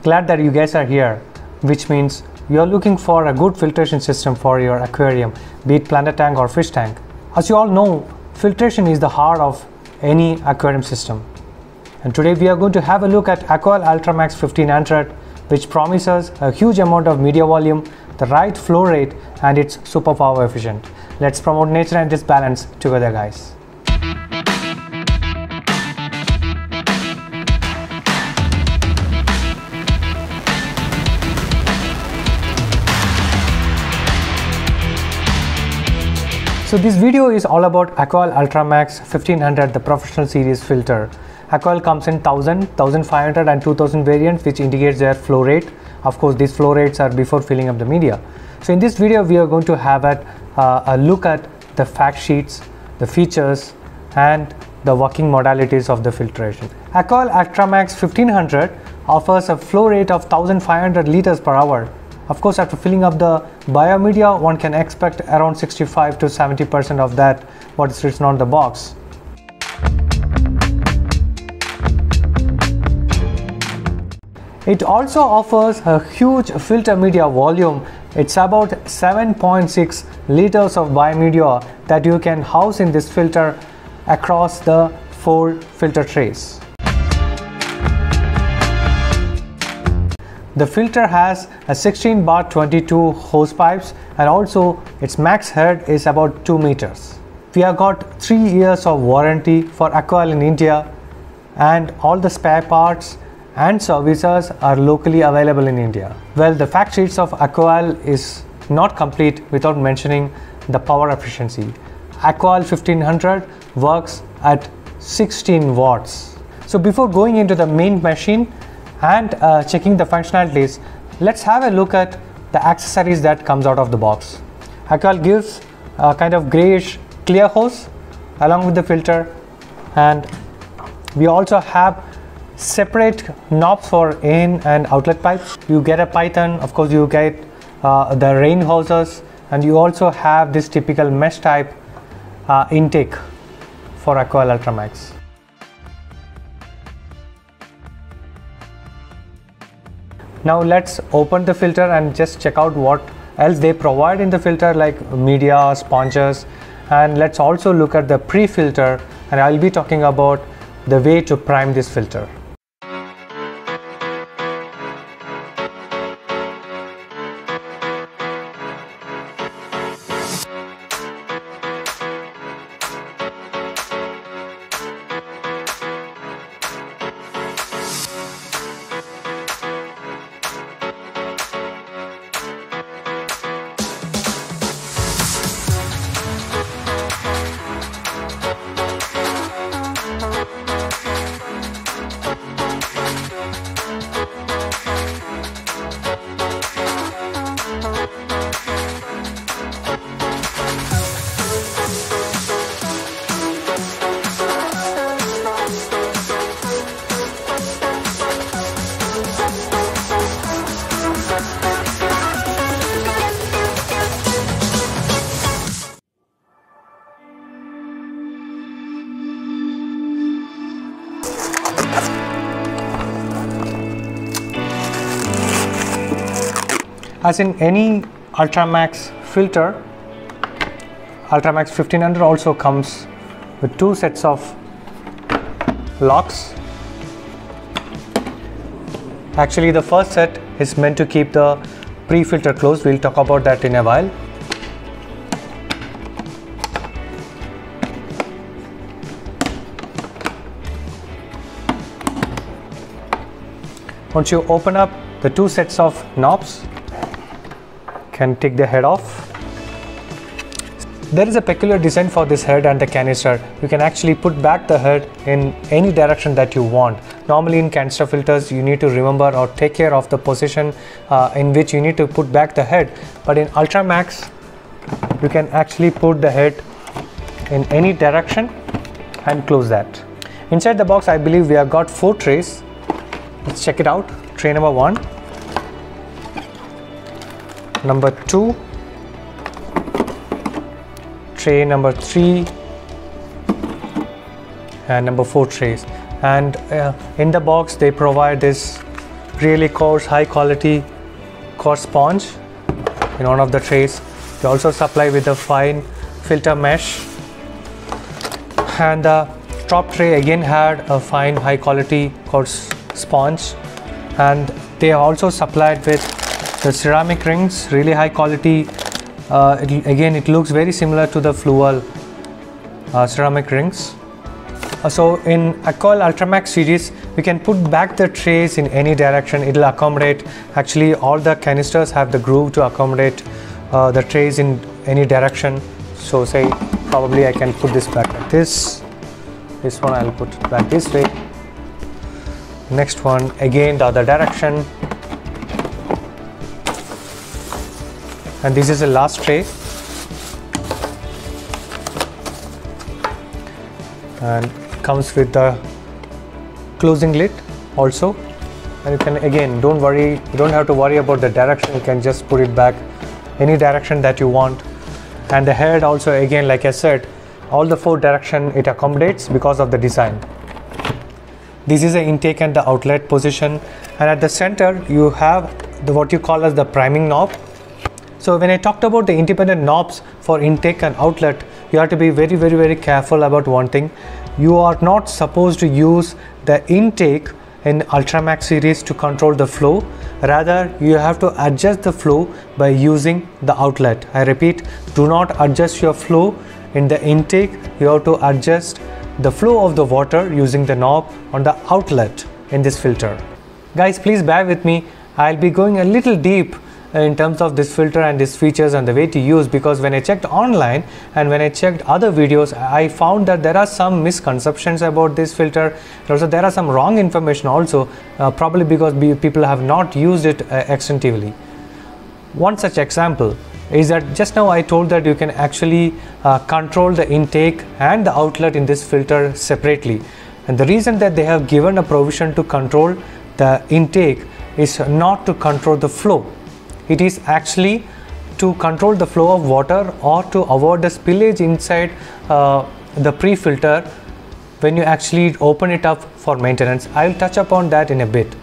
Glad that you guys are here, which means you're looking for a good filtration system for your aquarium, be it planter tank or fish tank. As you all know, filtration is the heart of any aquarium system. And today we are going to have a look at AquaOil Ultramax 1500, which promises a huge amount of media volume, the right flow rate, and it's super power efficient. Let's promote nature and its balance together, guys. So this video is all about AquaOil Ultramax 1500, the professional series filter. AquaOil comes in 1000, 1500 and 2000 variants, which indicates their flow rate. Of course, these flow rates are before filling up the media. So in this video, we are going to have a look at the fact sheets, the features and the working modalities of the filtration. AquaOil Ultramax 1500 offers a flow rate of 1500 liters per hour. Of course, after filling up the biomedia, one can expect around 65 to 70% of that what is written on the box. It also offers a huge filter media volume. It's about 7.6 liters of biomedia that you can house in this filter across the 4 filter trays. The filter has a 16/22 hose pipes, and also its max head is about 2 meters. We have got 3 years of warranty for AquaOil in India, and all the spare parts and services are locally available in India. Well, the fact sheets of AquaOil is not complete without mentioning the power efficiency. AquaOil 1500 works at 16 watts. So before going into the main machine and checking the functionalities, let's have a look at the accessories that comes out of the box. AquaOil gives a kind of grayish clear hose along with the filter, and we also have separate knobs for in and outlet pipes. You get a Python, of course you get the rain hoses, and you also have this typical mesh type intake for AquaOil Ultramax. Now let's open the filter and just check out what else they provide in the filter, like media, sponges, and let's also look at the pre-filter, and I'll be talking about the way to prime this filter. As in any Ultramax filter, Ultramax 1500 also comes with 2 sets of locks. Actually, the first set is meant to keep the pre-filter closed. We'll talk about that in a while. Once you open up the 2 sets of knobs, can take the head off. There is a peculiar design for this head and the canister. You can actually put back the head in any direction that you want. Normally in canister filters, you need to remember or take care of the position in which you need to put back the head. But in Ultramax, you can actually put the head in any direction and close that. Inside the box, I believe we have got 4 trays. Let's check it out. Tray number 1, number 2, tray number 3, and number 4 trays. And in the box they provide this really coarse, high quality coarse sponge in one of the trays. We also supply with a fine filter mesh, and the top tray again had a fine high quality coarse sponge, and they are also supplied with the ceramic rings, really high quality. It looks very similar to the Fluval ceramic rings. So in AQUAL Ultramax series, we can put back the trays in any direction. It will accommodate, actually all the canisters have the groove to accommodate the trays in any direction. So say probably I can put this back like this. This one I'll put it back this way. Next one again the other direction. And this is the last tray. And comes with the closing lid also. And you can, again, don't have to worry about the direction. You can just put it back any direction that you want. And the head also, again, like I said, all the 4 direction it accommodates because of the design. This is the intake and the outlet position, and at the center you have what you call as the priming knob. So when I talked about the independent knobs for intake and outlet, you have to be very careful about one thing. You are not supposed to use the intake in Ultramax series to control the flow. Rather, you have to adjust the flow by using the outlet. I repeat, do not adjust your flow in the intake. You have to adjust the flow of the water using the knob on the outlet in this filter. Guys, please bear with me. I'll be going a little deep in terms of this filter and its features and the way to use, because when I checked online and when I checked other videos, I found that there are some misconceptions about this filter. Also there are some wrong information also, probably because people have not used it extensively. One such example is that just now I told that you can actually control the intake and the outlet in this filter separately, and the reason that they have given a provision to control the intake is not to control the flow. It is actually to control the flow of water or to avoid the spillage inside the pre-filter when you actually open it up for maintenance. I will touch upon that in a bit.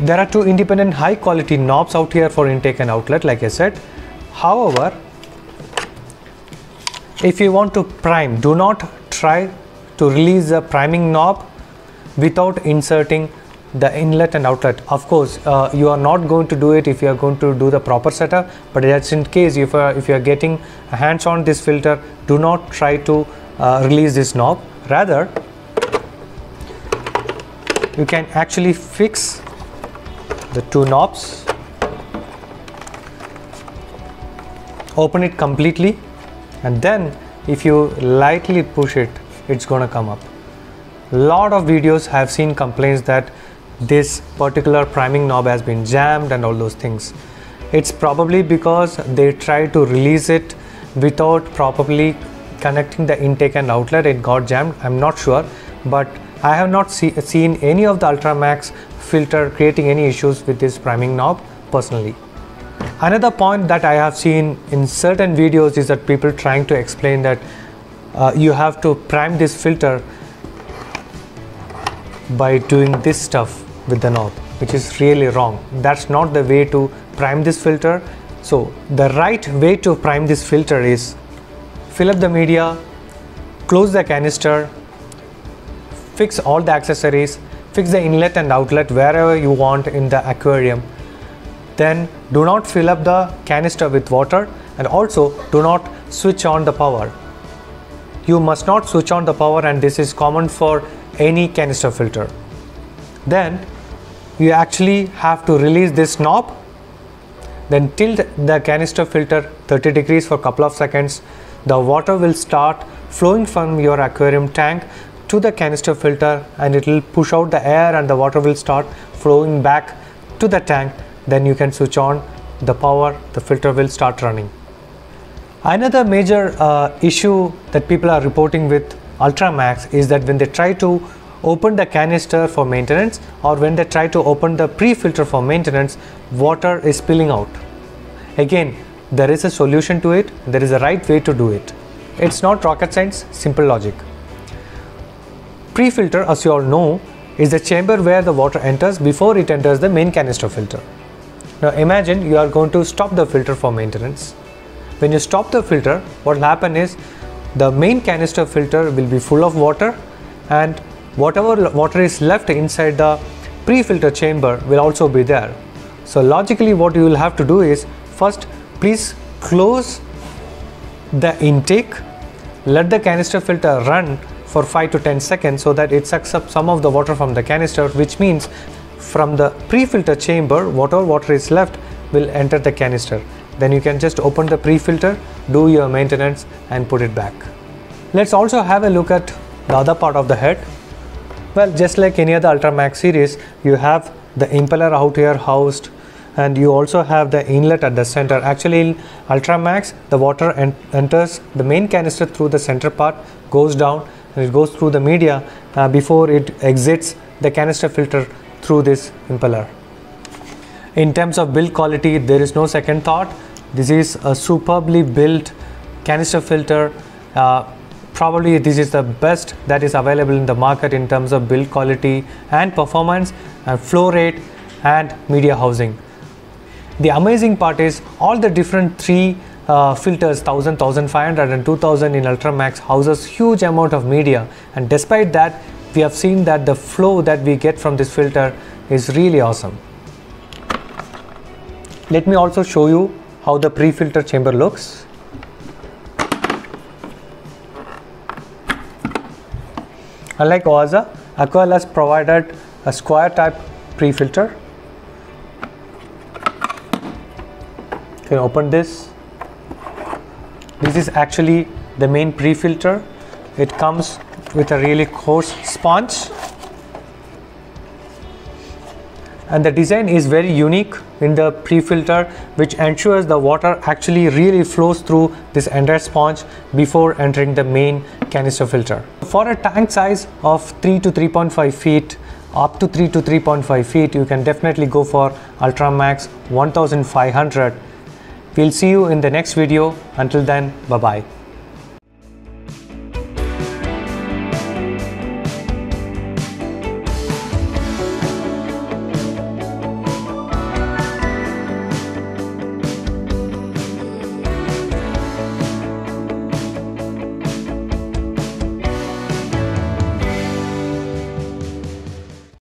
There are 2 independent high quality knobs out here for intake and outlet, like I said. However, if you want to prime, do not try to release the priming knob without inserting the inlet and outlet. Of course, you are not going to do it if you are going to do the proper setup, but just in case if you are getting hands on this filter, do not try to release this knob. Rather, you can actually fix the 2 knobs, open it completely, and then if you lightly push it, it's gonna come up. Lot of videos have seen complaints that this particular priming knob has been jammed and all those things. It's probably because they try to release it without properly connecting the intake and outlet. It got jammed. I'm not sure, but I have not seen any of the Ultramax filter creating any issues with this priming knob personally. Another point that I have seen in certain videos is that people trying to explain that you have to prime this filter by doing this stuff with the knob, which is really wrong. That's not the way to prime this filter. So the right way to prime this filter is fill up the media, close the canister, fix all the accessories, fix the inlet and outlet wherever you want in the aquarium. Then do not fill up the canister with water, and also do not switch on the power. You must not switch on the power, and this is common for any canister filter. Then you actually have to release this knob, then tilt the canister filter 30 degrees for a couple of seconds. The water will start flowing from your aquarium tank to the canister filter, and it will push out the air and the water will start flowing back to the tank. Then you can switch on the power, the filter will start running. Another major issue that people are reporting with Ultramax is that when they try to open the canister for maintenance, or when they try to open the pre-filter for maintenance, water is spilling out. Again, there is a solution to it. There is a right way to do it. It's not rocket science, simple logic. Pre-filter, as you all know, is the chamber where the water enters before it enters the main canister filter. Now imagine you are going to stop the filter for maintenance. When you stop the filter, what will happen is the main canister filter will be full of water, and whatever water is left inside the pre-filter chamber will also be there. So logically what you will have to do is, first please close the intake, let the canister filter run for 5 to 10 seconds so that it sucks up some of the water from the canister, which means from the pre-filter chamber whatever water is left will enter the canister. Then you can just open the pre-filter, do your maintenance and put it back. Let's also have a look at the other part of the head. Well, just like any other Ultramax series, you have the impeller out here housed, and you also have the inlet at the center. Actually in Ultramax, the water enters the main canister through the center part, goes down and it goes through the media before it exits the canister filter through this impeller. In terms of build quality, there is no second thought. This is a superbly built canister filter. Probably this is the best that is available in the market in terms of build quality and performance and flow rate and media housing. The amazing part is all the different three filters, 1000, 1500 and 2000 in Ultramax houses huge amount of media, and despite that we have seen that the flow that we get from this filter is really awesome. Let me also show you how the pre-filter chamber looks. Unlike OASA, Aquael has provided a square type pre-filter. You can open this. This is actually the main pre-filter. It comes with a really coarse sponge, and the design is very unique in the pre-filter, which ensures the water actually really flows through this entire sponge before entering the main canister filter. For a tank size of 3 to 3.5 feet, up to 3 to 3.5 feet, you can definitely go for Ultramax 1500. We'll see you in the next video. Until then, bye bye.